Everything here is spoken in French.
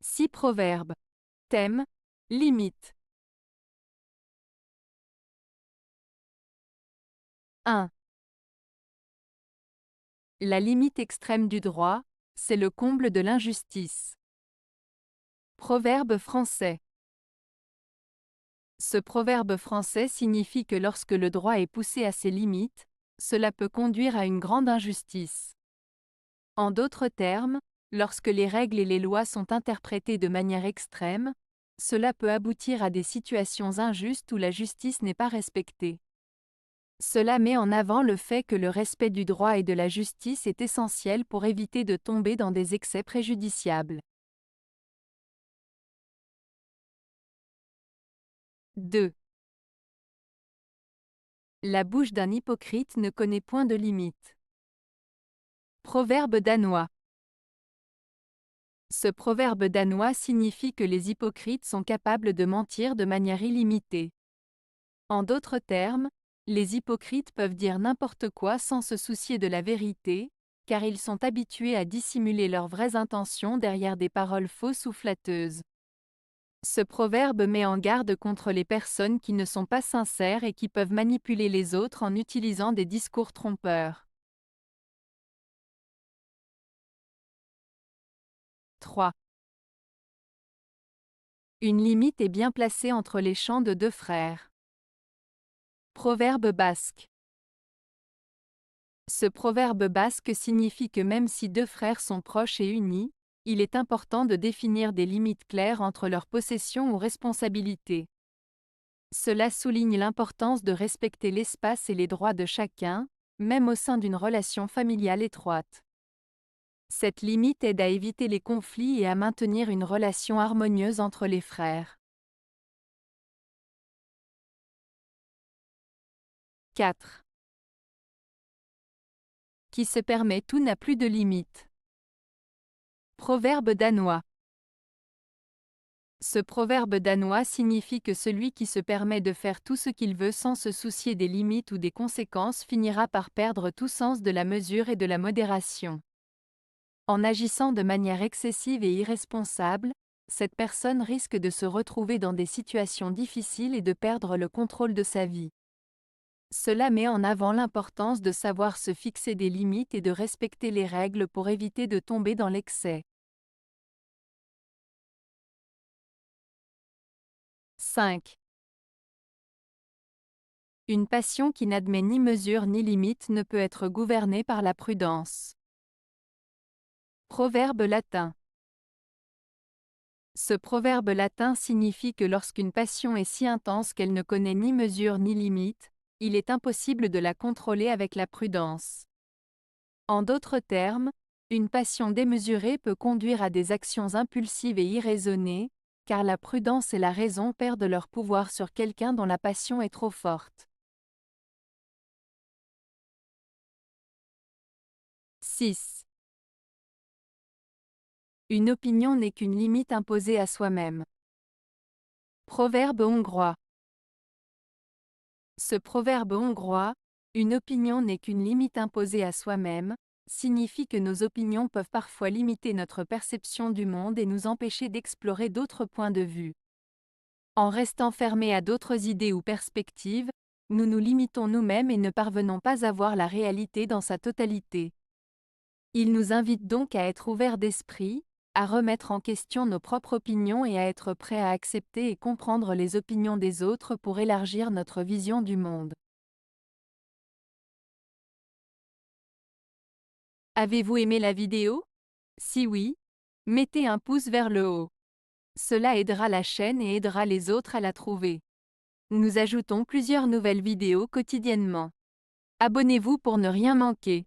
6 proverbes. Thème, limite. 1. La limite extrême du droit, c'est le comble de l'injustice. Proverbe français. Ce proverbe français signifie que lorsque le droit est poussé à ses limites, cela peut conduire à une grande injustice. En d'autres termes, lorsque les règles et les lois sont interprétées de manière extrême, cela peut aboutir à des situations injustes où la justice n'est pas respectée. Cela met en avant le fait que le respect du droit et de la justice est essentiel pour éviter de tomber dans des excès préjudiciables. 2. La bouche d'un hypocrite ne connaît point de limite. Proverbe danois. Ce proverbe danois signifie que les hypocrites sont capables de mentir de manière illimitée. En d'autres termes, les hypocrites peuvent dire n'importe quoi sans se soucier de la vérité, car ils sont habitués à dissimuler leurs vraies intentions derrière des paroles fausses ou flatteuses. Ce proverbe met en garde contre les personnes qui ne sont pas sincères et qui peuvent manipuler les autres en utilisant des discours trompeurs. 3. Une limite est bien placée entre les champs de deux frères. Proverbe basque. Ce proverbe basque signifie que même si deux frères sont proches et unis, il est important de définir des limites claires entre leurs possessions ou responsabilités. Cela souligne l'importance de respecter l'espace et les droits de chacun, même au sein d'une relation familiale étroite. Cette limite aide à éviter les conflits et à maintenir une relation harmonieuse entre les frères. 4. Qui se permet tout n'a plus de limite. Proverbe danois. Ce proverbe danois signifie que celui qui se permet de faire tout ce qu'il veut sans se soucier des limites ou des conséquences finira par perdre tout sens de la mesure et de la modération. En agissant de manière excessive et irresponsable, cette personne risque de se retrouver dans des situations difficiles et de perdre le contrôle de sa vie. Cela met en avant l'importance de savoir se fixer des limites et de respecter les règles pour éviter de tomber dans l'excès. 5. Une passion qui n'admet ni mesure ni limite ne peut être gouvernée par la prudence. Proverbe latin. Ce proverbe latin signifie que lorsqu'une passion est si intense qu'elle ne connaît ni mesure ni limite, il est impossible de la contrôler avec la prudence. En d'autres termes, une passion démesurée peut conduire à des actions impulsives et irraisonnées, car la prudence et la raison perdent leur pouvoir sur quelqu'un dont la passion est trop forte. 6. Une opinion n'est qu'une limite imposée à soi-même. Proverbe hongrois. Ce proverbe hongrois, une opinion n'est qu'une limite imposée à soi-même, signifie que nos opinions peuvent parfois limiter notre perception du monde et nous empêcher d'explorer d'autres points de vue. En restant fermés à d'autres idées ou perspectives, nous nous limitons nous-mêmes et ne parvenons pas à voir la réalité dans sa totalité. Il nous invite donc à être ouverts d'esprit, à remettre en question nos propres opinions et à être prêts à accepter et comprendre les opinions des autres pour élargir notre vision du monde. Avez-vous aimé la vidéo? Si oui, mettez un pouce vers le haut. Cela aidera la chaîne et aidera les autres à la trouver. Nous ajoutons plusieurs nouvelles vidéos quotidiennement. Abonnez-vous pour ne rien manquer.